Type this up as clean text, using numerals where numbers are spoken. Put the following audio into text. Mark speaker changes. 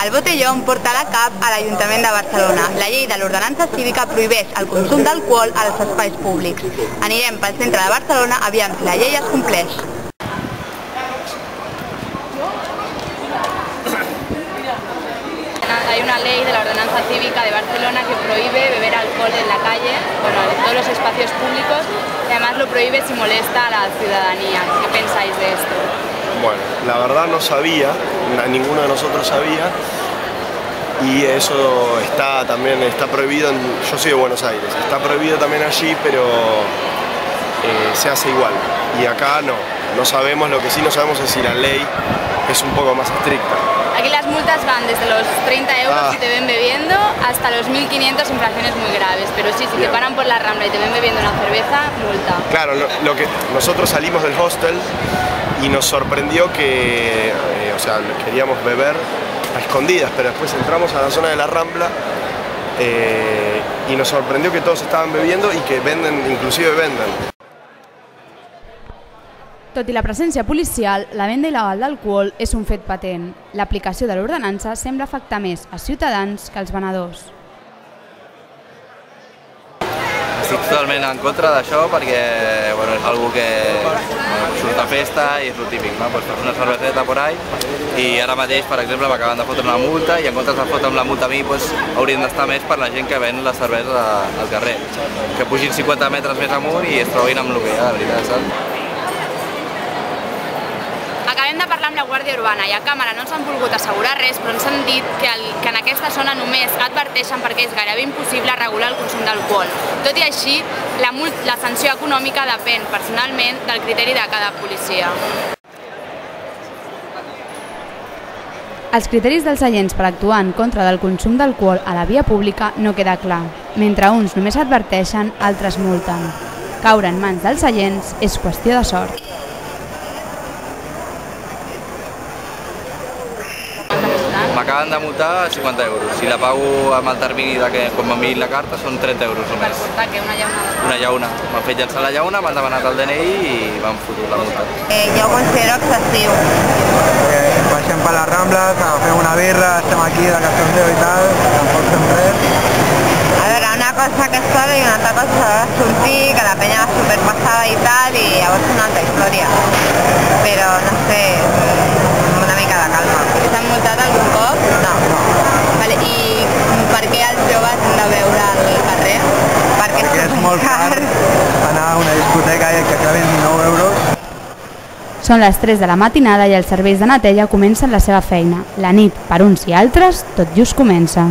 Speaker 1: El Botellón porta a la cap a l'Ajuntament de Barcelona. La llei de l'ordenança cívica prohibeix el consum d'alcohol als espais públics. Anirem pel centre de Barcelona aviam si la llei es compleix.
Speaker 2: Hay una ley de la ordenanza cívica de Barcelona que prohíbe beber alcohol en la calle, bueno, en todos los espacios públicos, y además lo prohíbe si molesta a la ciudadanía. ¿Qué pensáis de esto?
Speaker 3: Bueno, la verdad no sabía, ninguno de nosotros sabía, y eso está prohibido, yo soy de Buenos Aires, está prohibido también allí, pero se hace igual, y acá no sabemos, lo que sí no sabemos es si la ley es un poco más estricta.
Speaker 2: Aquí las multas van desde los 30 euros si te ven bebiendo hasta los 1.500 infracciones muy graves, pero sí, si te paran por la Rambla y te ven bebiendo una cerveza, multa.
Speaker 3: Claro, nosotros salimos del hostel y nos sorprendió que, queríamos beber a escondidas, pero después entramos a la zona de la Rambla y nos sorprendió que todos estaban bebiendo y que inclusive venden.
Speaker 4: Tot i la presència policial, la venda il·legal d'alcohol és un fet patent. L'aplicació de l'ordenança sembla afectar més a ciutadans que als venedors.
Speaker 5: Estic totalment en contra d'això perquè és una cosa que surt a festa i és el típic, no? Fas una cerveseta por ahí i ara mateix, per exemple, m'acaben de fotre una multa i en comptes de fotre'm la multa a mi haurien d'estar més per la gent que ven la cervesa al carrer. Que pugin 50 metres més amunt i es trobin amb el que hi ha, de veritat, saps?
Speaker 2: Acabem de parlar amb la Guàrdia Urbana i a càmera no ens han volgut assegurar res, però ens han dit que en aquesta zona només adverteixen perquè és gairebé impossible regular el consum d'alcohol. Tot i així, la sanció econòmica depèn personalment del criteri de cada policia.
Speaker 4: Els criteris dels agents per actuar en contra del consum d'alcohol a la via pública no queda clar. Mentre uns només adverteixen, altres multen. Caure en mans dels agents és qüestió de sort.
Speaker 5: M'acaben de multar 50 euros. Si la pago amb el termini que quan m'enviïn la carta són 30 euros només.
Speaker 2: Per portar què? Una llauna?
Speaker 5: Una llauna. M'han fet llançar la llauna, m'han demanat el DNI i m'han fotut la multa.
Speaker 1: Jo ho considero excessiu.
Speaker 6: Baixem per les Rambles, agafem una birra, estem aquí de cachondeo i tal, tampoc fem res.
Speaker 1: A veure, una cosa que és solo i una altra cosa és sortir, que la penya va superpassada i tal, i llavors una altra història. Però, no sé, una mica de calma. S'han multat algun cop? No. Vale, i per què els joves han de beure al carrer?
Speaker 6: Perquè és molt car anar a una discoteca i que acabin 9 euros.
Speaker 4: Són les 3 de la matinada i els serveis de neteja comencen la seva feina. La nit, per uns i altres, tot just comença.